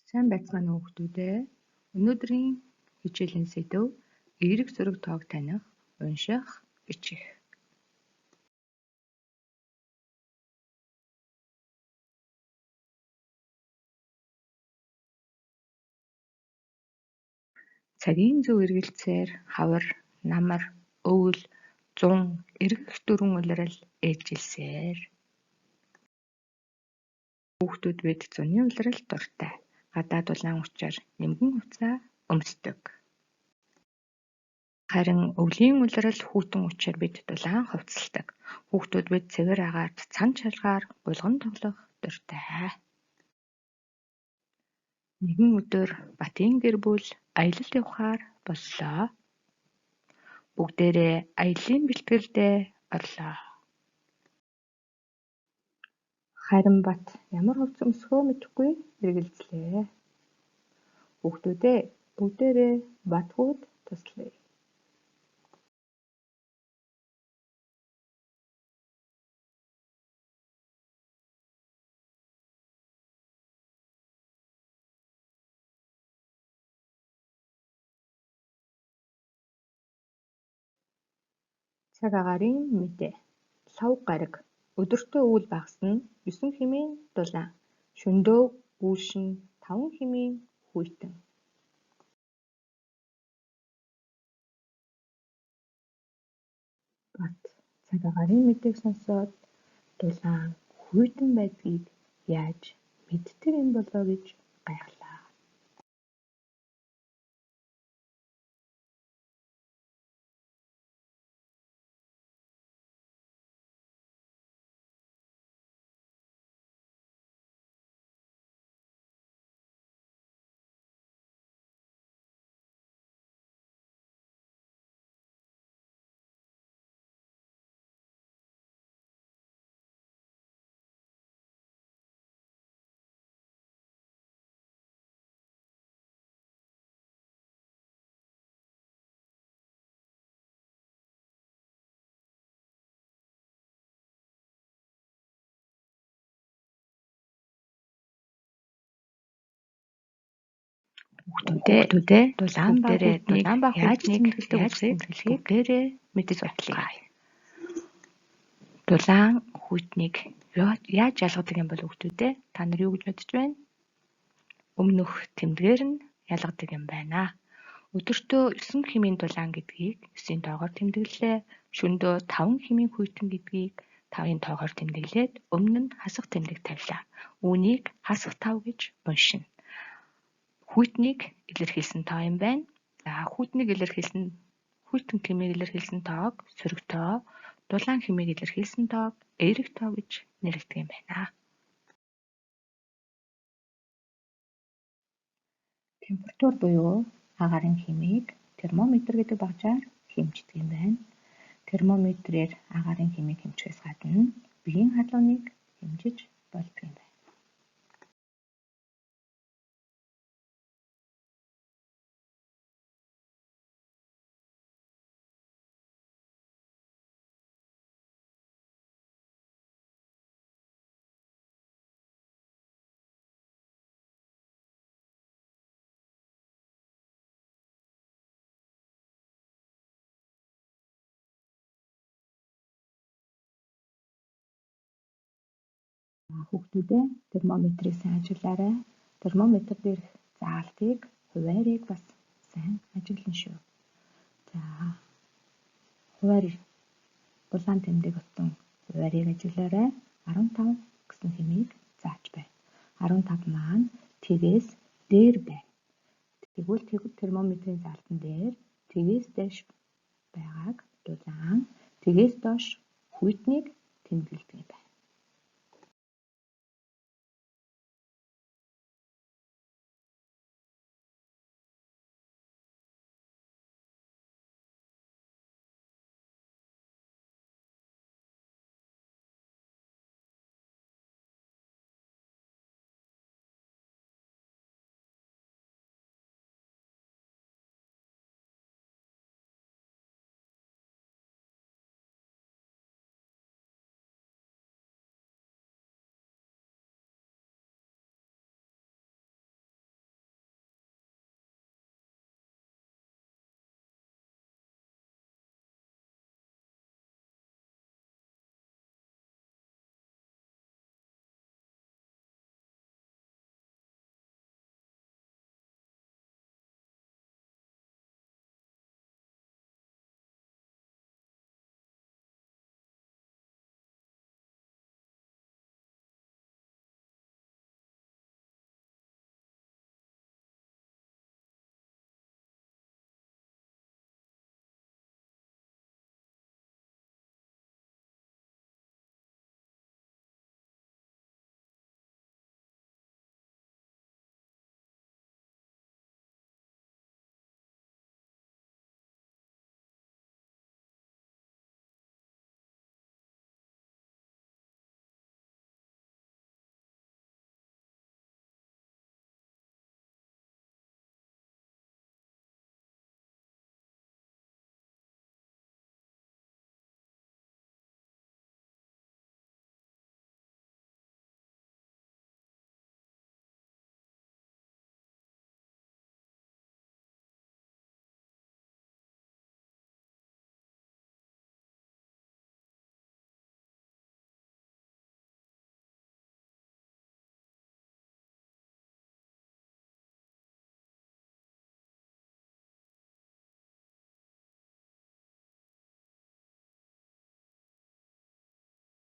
Сайн байцгаана уу хүүхдүүд ээ. Өнөөдрийн хичээлийн сэдэв эерэг зүрэг тоог таних, унших, бичих. Цагийн зөв эргэлцээр хавар, намар, өвөл, зун, эргэх дөрвөн улирал ээлжилсээр. Хүүхдүүд бид зуны улирал дуртай. Гадаад улаан учир нэмгэн хуцаа өмсдөг. Харин өвлийн улирал хүүтэн учир бид дулаан хувцасладаг. Хүүхдүүд бид цэвэр агаарт цан чалгаар гулган тоглох дуртай. Нэгэн өдөр Батын гэр бүл аялал явахаар боллоо. Бүгдээрээ аяллаа бэлтгэлдээ орлоо. Харин Бат ямар хувцас өмсөхөө мэдэхгүй эргэлзлээ. Хүүхдүүдээ бүгдээрээ Батгууд туслая. Цаг агаарын мэдээ. Лав гариг. Өдөртөө өвөл багасна 9 хэмээн дулаан. Шөнөдөө үүлшин 5 хэмээн хүйтэн. Бат цаг агаарын мэдээг сонсоод дулаан хүйтэн байдгийг яаж мэддэг юм болоо гэж гайхлаа. Хүүхдүүдээ дулаан баг яаж тэмдэглэдэг болохыг бүгдээрээ мэдэж батлая. Дулаан хүйтнийг яаж ялгадаг юм бол хүүхдүүдээ та нар юу гэж бодож байна? Өмнөх тэмдгээр нь ялгадаг юм байна. Өдөртөө 9 хэмээн дулаан гэдгийг 9-ийн тоогоор тэмдэглэлээ. Шөнөдөө 5 хэмээн хүйтэн гэдгийг 5-ын тоогоор тэмдэглээд өмнө нь хасах тэмдэг тавилаа. Үүнийг хасах 5 гэж уншина. Хүйтнийг илэрхийлсэн тоо юм байна. Хүйтэн хэмээг илэрхийлсэн тоог сөрөг тоо, дулаан хэмээг илэрхийлсэн тоог эерэг тоо гэж нэрлэдэг юм байна. Температур буюу агаарын хэмээг термометр гэдэг багжаар хэмждэг юм байна. Термометрээр агаарын хэмээг хэмжихээс гадна биеийн халууныг хэмжиж болдог юм байна. Хүүхдүүдээ термометрийг сайн ажиглаарай. Термометр дээрх заалтыг, хуваарийг бас сайн ажиглана шүү. Хуваар дулаан тэмдэг утсан хуваарийг ажиглаарай. 15 гэсэн хэмээг зааж байна. 15 маань тэгээс дээр байна. Тэгвэл термометрийн заалтан дээр тэгээс дээш байгааг дулаан, тэгээс доош хүйтнийг тэмдэглэдэг юм байна.